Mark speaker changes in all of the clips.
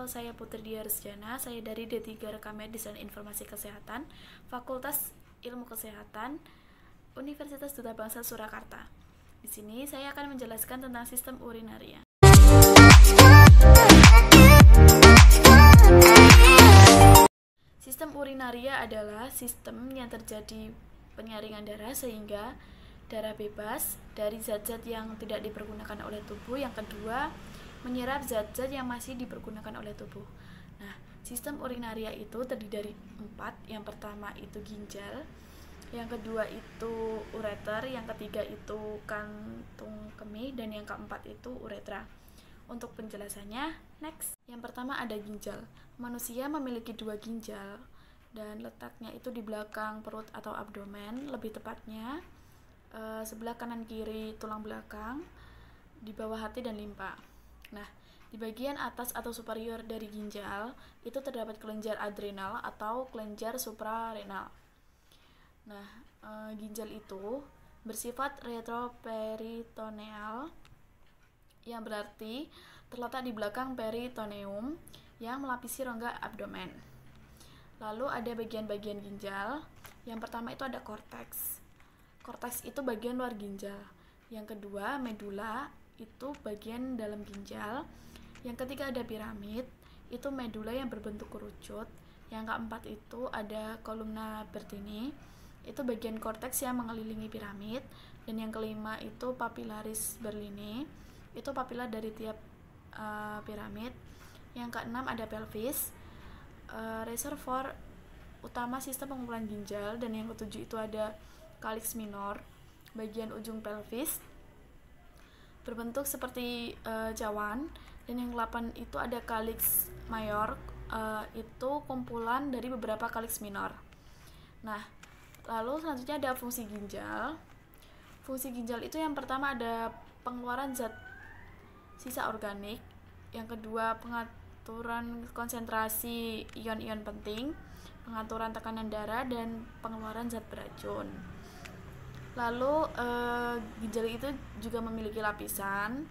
Speaker 1: saya Putri Diarsjana, saya dari D3 Rekam Medis dan Informasi Kesehatan, Fakultas Ilmu Kesehatan, Universitas Duta Bangsa Surakarta. Di sini saya akan menjelaskan tentang sistem urinaria. Sistem urinaria adalah sistem yang terjadi penyaringan darah sehingga darah bebas dari zat-zat yang tidak dipergunakan oleh tubuh. Yang kedua, menyerap zat-zat yang masih dipergunakan oleh tubuh. Nah, sistem urinaria itu terdiri dari 4. Yang pertama itu ginjal, yang kedua itu ureter, yang ketiga itu kantung kemih, dan yang keempat itu uretra. Untuk penjelasannya, next. Yang pertama ada ginjal. Manusia memiliki 2 ginjal dan letaknya itu di belakang perut atau abdomen, lebih tepatnya sebelah kanan kiri tulang belakang, di bawah hati dan limpa. Nah, di bagian atas atau superior dari ginjal itu terdapat kelenjar adrenal atau kelenjar suprarenal. Nah, ginjal itu bersifat retroperitoneal, yang berarti terletak di belakang peritoneum yang melapisi rongga abdomen. Lalu ada bagian-bagian ginjal. Yang pertama itu ada korteks. Korteks itu bagian luar ginjal. Yang kedua, medula, itu bagian dalam ginjal. Yang ketiga ada piramid, itu medula yang berbentuk kerucut. Yang keempat itu ada kolumna Bertini, itu bagian korteks yang mengelilingi piramid. Dan yang kelima itu papillaris Berlini, itu papila dari tiap piramid. Yang keenam ada pelvis, reservoir utama sistem pengumpulan ginjal. Dan yang ketujuh itu ada calyx minor, bagian ujung pelvis berbentuk seperti cawan. Dan yang 8 itu ada calyx mayor, itu kumpulan dari beberapa calyx minor. Nah, lalu selanjutnya ada fungsi ginjal. Fungsi ginjal itu yang pertama ada pengeluaran zat sisa organik, yang kedua pengaturan konsentrasi ion-ion penting, pengaturan tekanan darah, dan pengeluaran zat beracun. Lalu ginjal itu juga memiliki lapisan.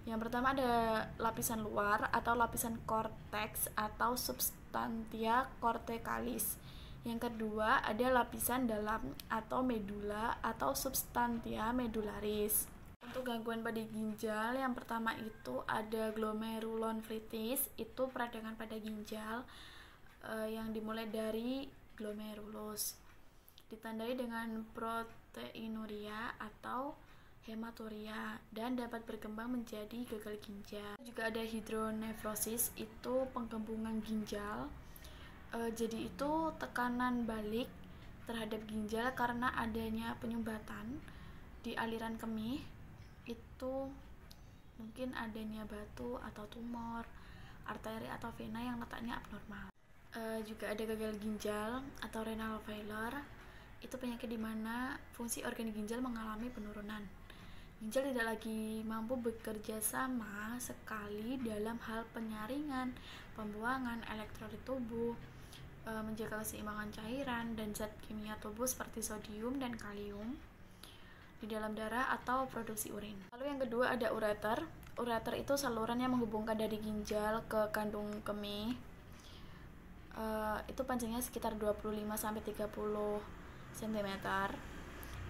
Speaker 1: Yang pertama ada lapisan luar atau lapisan korteks atau substantia corticalis. Yang kedua ada lapisan dalam atau medula atau substantia medullaris. Untuk gangguan pada ginjal, yang pertama itu ada glomerulonefritis, itu peradangan pada ginjal yang dimulai dari glomerulus, ditandai dengan proteinuria atau hematuria, dan dapat berkembang menjadi gagal ginjal. Juga ada hidronefrosis, itu penggembungan ginjal. Jadi itu tekanan balik terhadap ginjal karena adanya penyumbatan di aliran kemih, itu mungkin adanya batu atau tumor, arteri atau vena yang letaknya abnormal. Juga ada gagal ginjal atau renal failure, itu penyakit di mana fungsi organ ginjal mengalami penurunan. Ginjal tidak lagi mampu bekerja sama sekali dalam hal penyaringan, pembuangan elektrolit tubuh, menjaga keseimbangan cairan dan zat kimia tubuh seperti sodium dan kalium di dalam darah atau produksi urin. Lalu yang kedua ada ureter. Ureter itu saluran yang menghubungkan dari ginjal ke kandung kemih. Itu panjangnya sekitar 25-30 cm.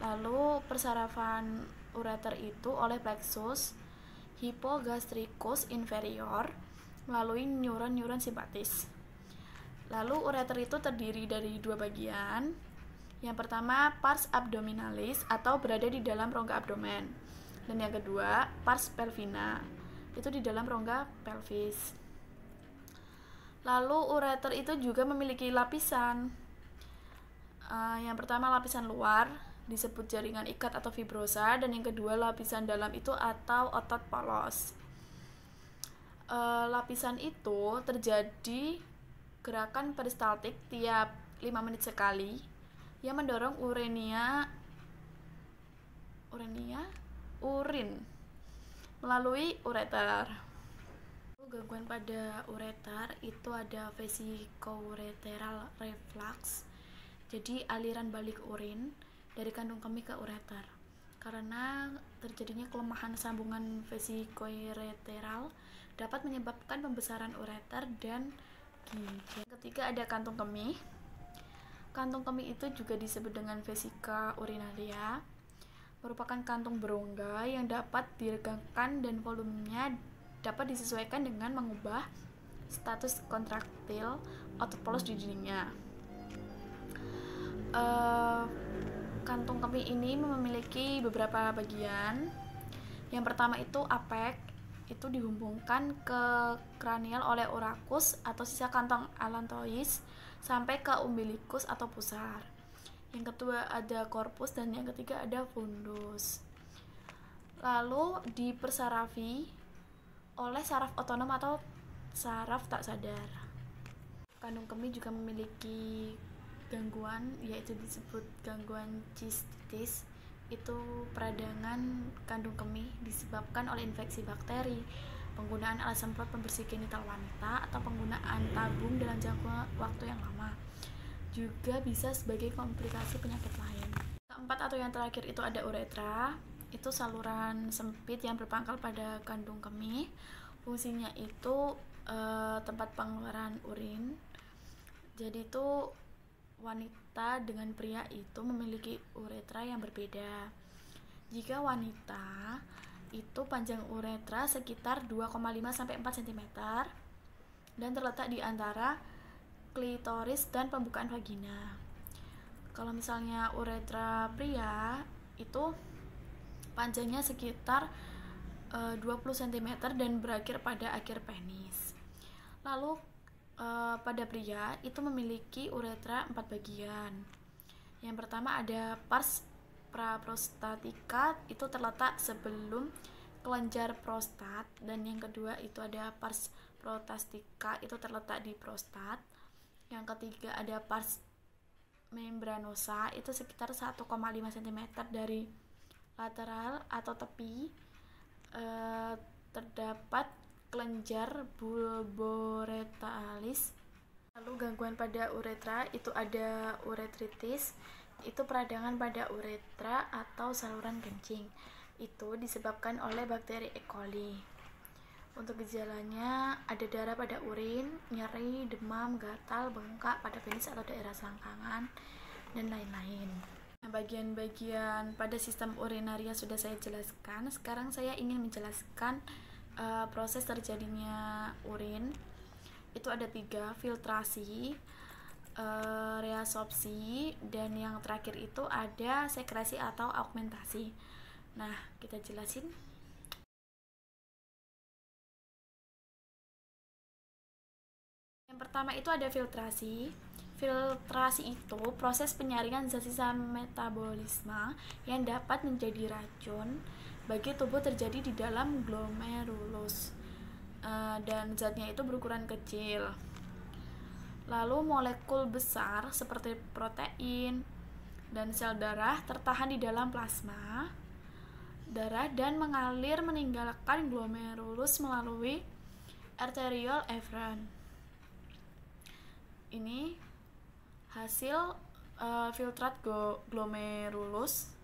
Speaker 1: Lalu persarafan ureter itu oleh plexus hypogastricus inferior melalui neuron-neuron simpatis. Lalu ureter itu terdiri dari 2 bagian. Yang pertama pars abdominalis atau berada di dalam rongga abdomen, dan yang kedua pars pelvina, itu di dalam rongga pelvis. Lalu ureter itu juga memiliki lapisan. Yang pertama lapisan luar disebut jaringan ikat atau fibrosa, dan yang kedua lapisan dalam itu atau otot polos. Lapisan itu terjadi gerakan peristaltik tiap 5 menit sekali yang mendorong urin melalui ureter. Gangguan pada ureter itu ada vesicoureteral reflux, jadi aliran balik urin dari kandung kemih ke ureter karena terjadinya kelemahan sambungan vesicoureteral dapat menyebabkan pembesaran ureter dan ginjal. Ketiga ada kantung kemih. Kantung kemih itu juga disebut dengan vesika urinaria, merupakan kantung berongga yang dapat diregangkan dan volumenya dapat disesuaikan dengan mengubah status kontraktil otot polos di dindingnya. Kantung kemih ini memiliki beberapa bagian. Yang pertama itu apek, itu dihubungkan ke kranial oleh orakus atau sisa kantong allantois sampai ke umbilikus atau pusar. Yang kedua ada korpus dan yang ketiga ada fundus. Lalu dipersarafi oleh saraf otonom atau saraf tak sadar. Kantung kemih juga memiliki gangguan, yaitu disebut gangguan cistitis. Itu peradangan kandung kemih disebabkan oleh infeksi bakteri, penggunaan alat semprot pembersih genital wanita, atau penggunaan tabung dalam jangka waktu yang lama. Juga bisa sebagai komplikasi penyakit lain. Keempat atau yang terakhir itu ada uretra. Itu saluran sempit yang berpangkal pada kandung kemih. Fungsinya itu tempat pengeluaran urin. Jadi itu wanita dengan pria itu memiliki uretra yang berbeda. Jika wanita itu panjang uretra sekitar 2,5 sampai 4 cm dan terletak di antara klitoris dan pembukaan vagina. Kalau misalnya uretra pria itu panjangnya sekitar 20 cm dan berakhir pada akhir penis. Lalu pada pria itu memiliki uretra 4 bagian. Yang pertama ada pars praprostatica, itu terletak sebelum kelenjar prostat, dan yang kedua itu ada pars protastica, itu terletak di prostat. Yang ketiga ada pars membranosa, itu sekitar 1,5 cm dari lateral atau tepi. Terdapat kelenjar bulboretalis. Lalu gangguan pada uretra itu ada uretritis, itu peradangan pada uretra atau saluran kencing. Itu disebabkan oleh bakteri E. coli. Untuk gejalanya ada darah pada urin, nyeri, demam, gatal, bengkak pada penis atau daerah selangkangan, dan lain-lain. Nah, bagian-bagian pada sistem urinaria sudah saya jelaskan. Sekarang saya ingin menjelaskan proses terjadinya urin. Itu ada 3, filtrasi, reabsorpsi, dan yang terakhir itu ada sekresi atau augmentasi. Nah, kita jelasin. Yang pertama itu ada filtrasi. Filtrasi itu proses penyaringan zat sisa metabolisme yang dapat menjadi racun bagi tubuh terjadi di dalam glomerulus, dan zatnya itu berukuran kecil. Lalu molekul besar seperti protein dan sel darah tertahan di dalam plasma darah dan mengalir meninggalkan glomerulus melalui arteriole efferent. Ini hasil filtrat glomerulus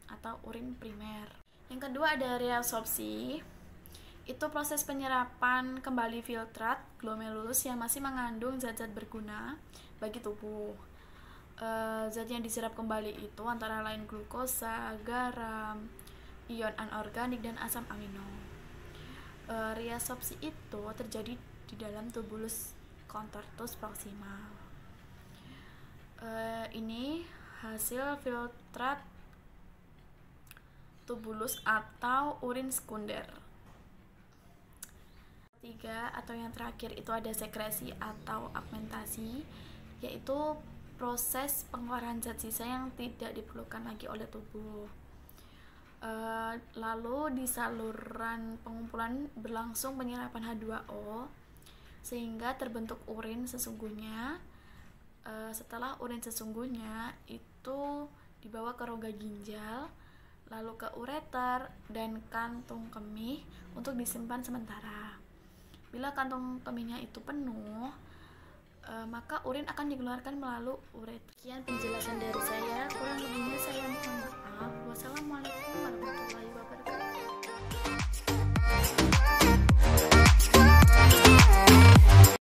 Speaker 1: atau urin primer. Yang kedua ada reabsorpsi. Itu proses penyerapan kembali filtrat glomerulus yang masih mengandung zat-zat berguna bagi tubuh. Zat yang diserap kembali itu antara lain glukosa, garam, ion anorganik, dan asam amino. Reabsorpsi itu terjadi di dalam tubulus contortus proximal. Ini hasil filtrat tubulus atau urin sekunder. Ketiga atau yang terakhir itu ada sekresi atau augmentasi, yaitu proses pengeluaran zat sisa yang tidak diperlukan lagi oleh tubuh. Lalu di saluran pengumpulan berlangsung penyerapan H2O sehingga terbentuk urin sesungguhnya. Setelah urin sesungguhnya itu dibawa ke rongga ginjal, lalu ke ureter dan kantung kemih untuk disimpan sementara. Bila kantung kemihnya itu penuh, maka urin akan dikeluarkan melalui ureter. Sekian penjelasan dari saya, kurang lebihnya saya mohon maaf. Wassalamualaikum.